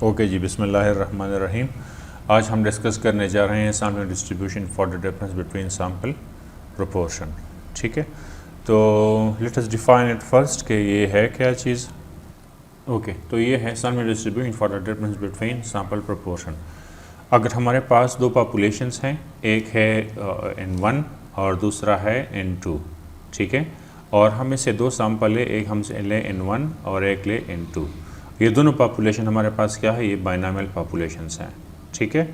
Okay जी, बिस्मिल्लाहिर्रहमानिर्रहीम। आज हम डिस्कस करने जा रहे हैं sampling distribution for the difference between sample proportion. ठीक है, तो let us define it first कि ये है क्या चीज़। ओके, तो ये है sampling distribution for the difference between sample proportion. अगर हमारे पास दो पॉपुलेशंस हैं, एक है N1 और दूसरा है N2, ठीक है, और हम इससे दो सैम्पल ले, एक हम ले N1 और एक ले N2। ये दोनों पॉपुलेशन हमारे पास क्या है, ये बाइनॉमियल पॉपुलेशंस हैं। ठीक है,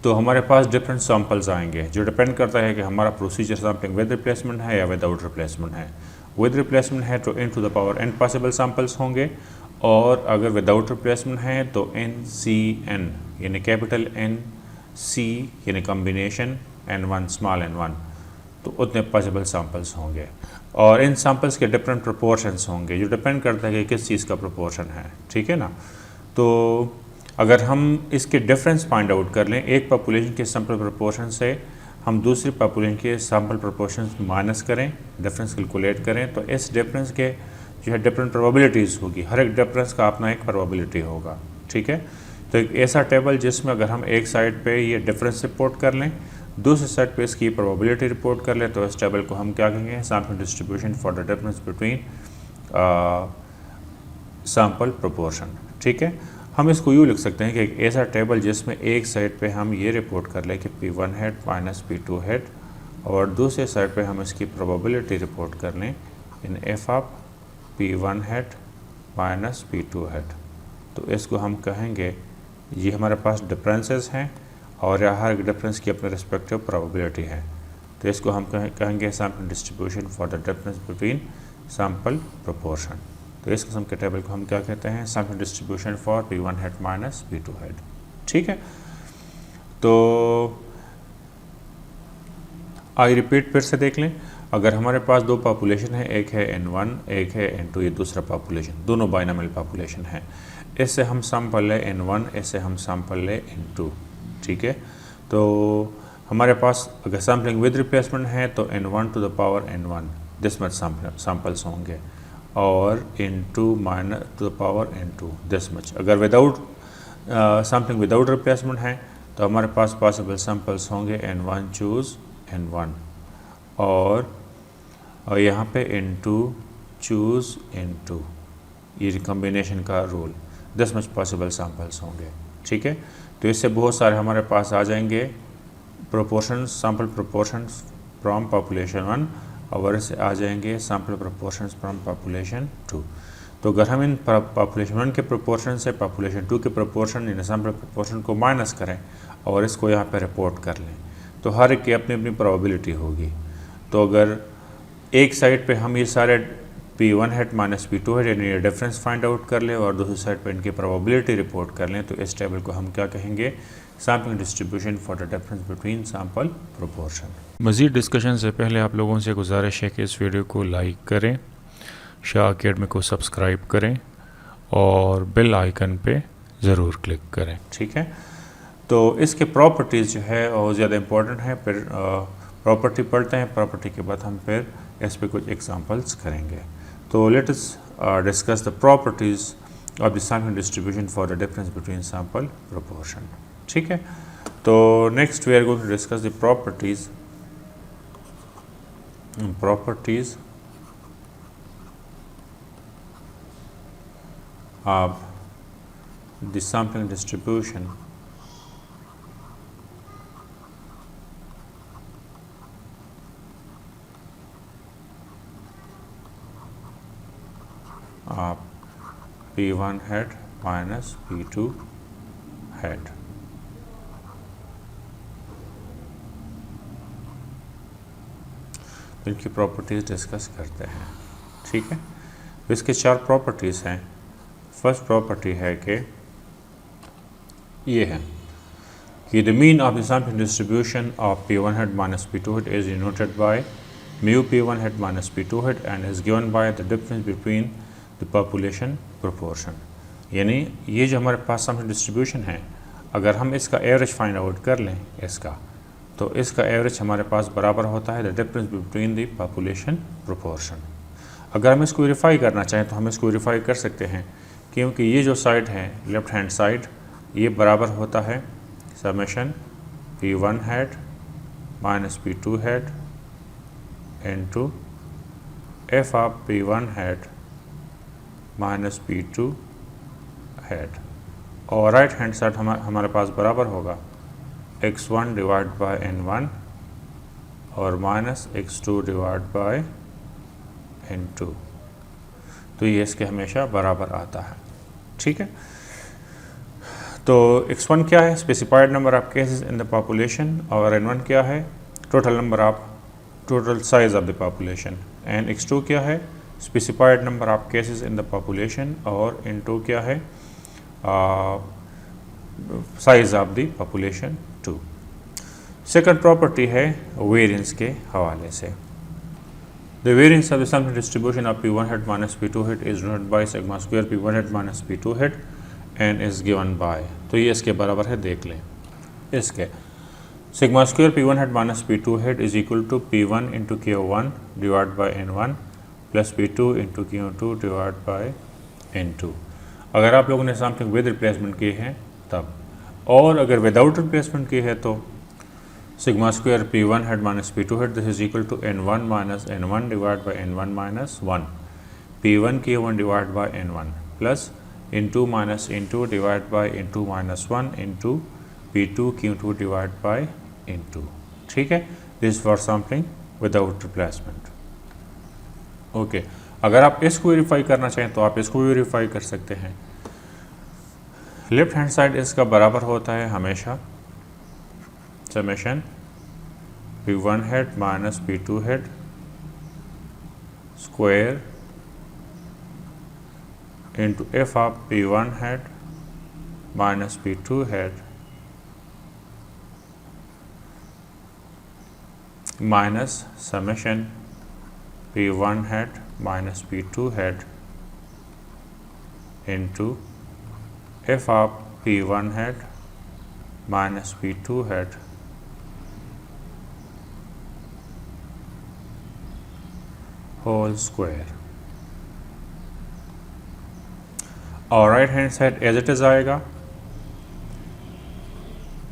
तो हमारे पास डिफरेंट सैम्पल्स आएंगे जो डिपेंड करता है कि हमारा प्रोसीजर सैम्पलिंग विद रिप्लेसमेंट है या विदाउट रिप्लेसमेंट है। विद रिप्लेसमेंट है तो n to the power n possible samples होंगे, और अगर विदाउट रिप्लेसमेंट है तो NCN यानी कैपिटल N C यानी कॉम्बिनेशन N1 स्मॉल n1, तो उतने पॉसिबल सैम्पल्स होंगे। और इन सैम्पल्स के डिफरेंट प्रोपोर्शंस होंगे जो डिपेंड करता है कि किस चीज़ का प्रोपोर्शन है। ठीक है ना, तो अगर हम इसके डिफरेंस फाइंड आउट कर लें, एक पॉपुलेशन के सैम्पल प्रोपोर्शन से हम दूसरी पॉपुलेशन के सैम्पल प्रोपोर्शन माइनस करें, डिफरेंस कैलकुलेट करें, तो इस डिफरेंस के जो है डिफरेंट प्रोबेबिलिटीज़ होगी। हर एक डिफरेंस का अपना एक प्रोबेबिलिटी होगा। ठीक है, तो एक ऐसा टेबल जिसमें अगर हम एक साइड पे ये डिफरेंस रिपोर्ट कर लें, दूसरी साइड पे इसकी प्रोबेबिलिटी रिपोर्ट कर लें, तो इस टेबल को हम क्या कहेंगे, sample distribution for the difference between sample proportion. ठीक है, हम इसको यूँ लिख सकते हैं कि एक ऐसा टेबल जिसमें एक साइड पे हम ये रिपोर्ट कर लें कि P1 head minus P2 head, और दूसरे साइड पे हम इसकी प्रोबेबिलिटी रिपोर्ट कर लें in F of P1 head minus P2 head. तो इसको हम कहेंगे, ये हमारे पास डिफरेंसेस हैं और हर एक डिफरेंस की अपनी रिस्पेक्टिव प्रोबेबिलिटी है, तो इसको हम कहेंगे sample distribution for the difference between sample proportion. तो इस किस्म के टेबल को हम क्या कहते हैं, sample distribution for P1 head minus P2 head. ठीक है, तो आई रिपीट फिर से देख लें। अगर हमारे पास दो पॉपुलेशन है, एक है N1 एक है N2, ये दूसरा पॉपुलेशन, दोनों बाइनॉमियल पॉपुलेशन है। इससे हम सैम्पल ले N1, इससे हम सैम्पल ले N2। ठीक है, तो हमारे पास अगर सैम्पलिंग विद रिप्लेसमेंट है तो N1 to the power N1 this much samples होंगे, और N2 minus to the power N2 this much. अगर विदाउट सैम्पलिंग विदाउट रिप्लेसमेंट है तो हमारे पास पॉसिबल सैम्पल्स होंगे N1 चूज़ N1, और यहाँ पे N2 चूज़ N2, ये कॉम्बिनेशन का rule, this much possible samples होंगे। ठीक है, तो इससे बहुत सारे हमारे पास आ जाएंगे proportions, sample proportions from population 1, और इससे आ जाएंगे सैम्पल प्रोपोर्शंस फ्रॉम पॉपुलेशन 2। तो अगर हम इन पॉपुलेशन 1 के प्रोपोर्शन से पॉपुलेशन 2 के प्रोपोर्शन यानी सैम्पल प्रोपोर्शन को माइनस करें और इसको यहाँ पे रिपोर्ट कर लें, तो हर एक की अपनी अपनी प्रोबेबिलिटी होगी। तो अगर एक साइड पे हम ये सारे P1 head minus P2 head यानी डिफरेंस फाइंड आउट कर लें, और दूसरी साइड पे इनकी प्रोबेबिलिटी रिपोर्ट कर लें, तो इस टेबल को हम क्या कहेंगे, sampling distribution for the difference between sample proportion. मज़ीद डिस्कशन से पहले आप लोगों से गुजारिश है कि इस वीडियो को लाइक करें, शाह अकेडमी को सब्सक्राइब करें और बेल आइकन पे ज़रूर क्लिक करें। ठीक है, तो इसके प्रॉपर्टीज़ जो है और ज़्यादा इम्पोर्टेंट है। फिर प्रॉपर्टी पढ़ते हैं, प्रॉपर्टी के बाद हम फिर इस पर कुछ एग्जांपल्स करेंगे। तो let us discuss the properties of the sampling distribution for the difference between sample proportion. ठीक है, तो next we are going to discuss the properties of the sampling distribution of P1 head minus P2 head। इनकी properties discuss करते हैं। ठीक है, तो इसके चार प्रॉपर्टीज़ हैं। फर्स्ट प्रॉपर्टी है कि ये है कि the mean of the sampling distribution of P1 head minus P2 head is denoted by mu P1 head minus P2 head and is given by the difference between the population proportion. यानी ये जो हमारे पास sampling distribution है, अगर हम इसका average find out कर लें इसका, तो इसका एवरेज हमारे पास बराबर होता है the difference between the population proportion. अगर हम इसको वेरीफाई करना चाहें तो हम इसको वेरीफाई कर सकते हैं क्योंकि ये जो साइड है लेफ्ट हैंड साइड ये बराबर होता है summation P1 hat minus P2 hat into F of P1 hat minus P2 hat, और राइट हैंड साइड हमारे पास बराबर होगा x1 डिवाइड बाय n1 और minus x2 divide by n2। तो ये इसके हमेशा बराबर आता है। ठीक है, तो x1 क्या है, specified number of cases in the population, और n1 क्या है, total size of the population, and x2 क्या है, specified number of cases in the population, और n2 क्या है, size of the population 2। Second property है वेरिएंस के हवाले से। The variance of the sampling distribution of P1 hat minus P2 hat is denoted by sigma square P1 hat minus P2 hat and is given by, तो ये इसके बराबर है, देख लें इसके sigma square P1 hat minus P2 hat is equal to P1 into Q1 divided by N1 plus P2 into Q2 divided by N2। अगर आप लोगों ने सैम्पलिंग विद रिप्लेसमेंट की है तब, और अगर विदाउट रिप्लेसमेंट की है तो sigma square P1 hat minus P2 hat, this is equal to N1 minus N1 divided by N1 minus 1, P1 Q1 divided by N1 plus N2 minus N2 divided by N2 minus 1 into P2 Q2 divided by N2। ठीक है, this for sampling without replacement। Okay, अगर आप इसको verify करना चाहें तो आप इसको वेरीफाई कर सकते हैं। लेफ्ट हैंड साइड इसका बराबर होता है हमेशा summation P1 hat minus P2 hat square into f of P1 hat minus P2 hat minus summation P1 hat minus P2 hat into f of P1 hat minus P2 hat whole square, और right hand side as it is आएगा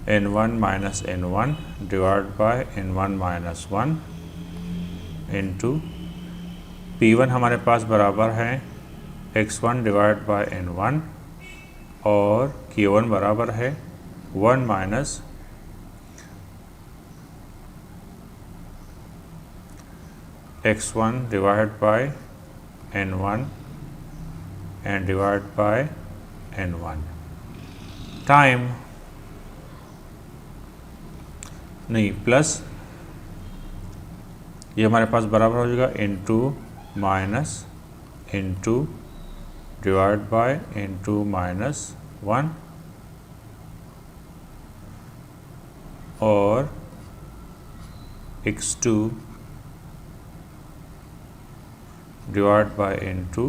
n1 minus n1 divide by n1 minus 1 into P1 हमारे पास बराबर है x1 divide by n1 और Q1 बराबर है 1 minus x1 divided by n1 and divided by n1 time नहीं plus ये हमारे पास बराबर हो जाएगा n2 minus n2 divide by n2 minus 1 और x2 divided by n2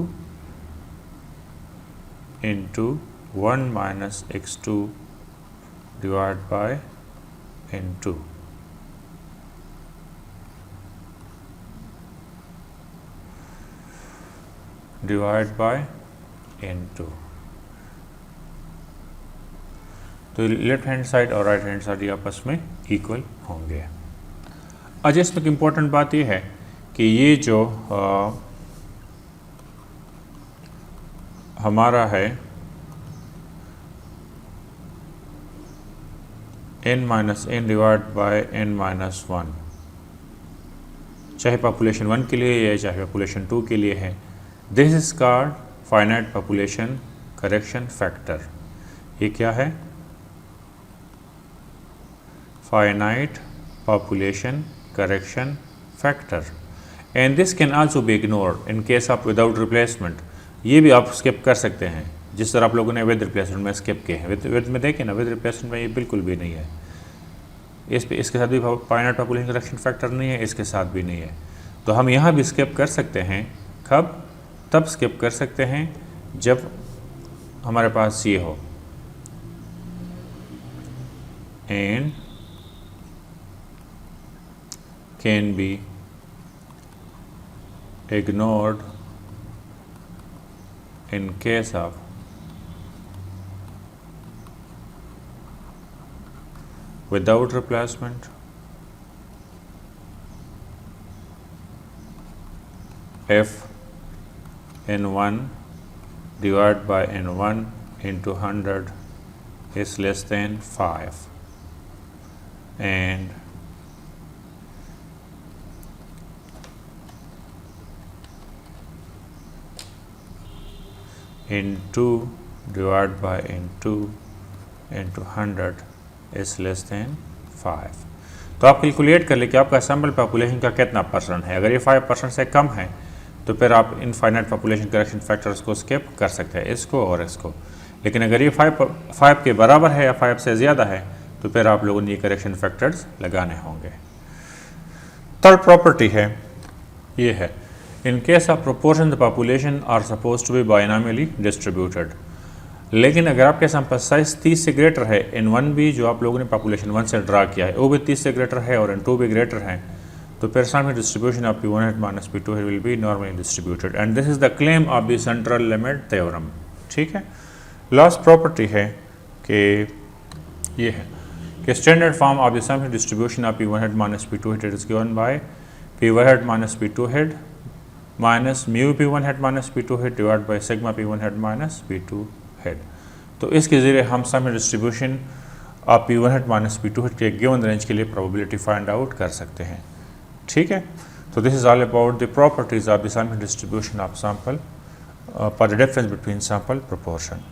into 1 minus x2 divided by n2। Divide by n2। तो left hand side और right hand side आपस में इक्वल होंगे। अच्छा, इसमें इम्पोर्टेंट बात यह है कि ये जो हमारा है n minus n divide by n minus 1, चाहे पॉपुलेशन 1 के लिए है चाहे पॉपुलेशन 2 के लिए है, this is called finite population correction factor. ये क्या है, finite population correction factor, and this can also be ignored in case of without replacement. ये भी आप स्किप कर सकते हैं, जिस तरह आप लोगों ने विद रिप्लेसमेंट में स्किप किए हैं। विद में देखें ना, विद रिप्लेसमेंट में ये बिल्कुल भी नहीं है, इसके साथ भी फाइनाइट पॉपुलेशन करेक्शन फैक्टर नहीं है, इसके साथ भी नहीं है। तो हम यहाँ भी स्किप कर सकते हैं। कब? तब स्किप कर सकते हैं जब हमारे पास ये हो and can be ignored in case of without replacement, if n1 divided by n1 into 100 is less than 5 and n2 divided by n2 into 100 is less than 5। तो आप कैलकुलेट कर ले कि आपका सैम्पल पॉपुलेशन का कितना परसेंट है। अगर ये 5% से कम है तो फिर आप इनफाइनाइट पॉपुलेशन करेक्शन फैक्टर्स को स्किप कर सकते हैं, इसको और इसको। लेकिन अगर ये 5 के बराबर है या 5 से ज़्यादा है तो फिर आप लोगों ने ये करेक्शन फैक्टर्स लगाने होंगे। थर्ड प्रॉपर्टी है, ये है in case of proportion the population are suppose to be binomially distributed. लेकिन अगर आपके सैंपल साइज 30 से ग्रेटर है, n1 भी जो आप लोगों ने पॉपुलेशन 1 से ड्रा किया है वो भी 30 से ग्रेटर है और n2 भी ग्रेटर है, तो फिर sample distribution of p1 head minus p2 head will be normally distributed and this is the claim of the central limit theorem. ठीक है। लास्ट प्रॉपर्टी है कि ये है कि standard form of the sample distribution of p1 head minus p2 head is given by p1 head minus p2 head minus mu p1 head minus p2 head divide by sigma p1 head minus p2 head. तो इसके ज़रिए हम sample distribution of p1 head minus p2 head के given range के लिए probability find out कर सकते हैं। ठीक है। तो this is all about the properties of the sample distribution of sample for the difference between sample proportion.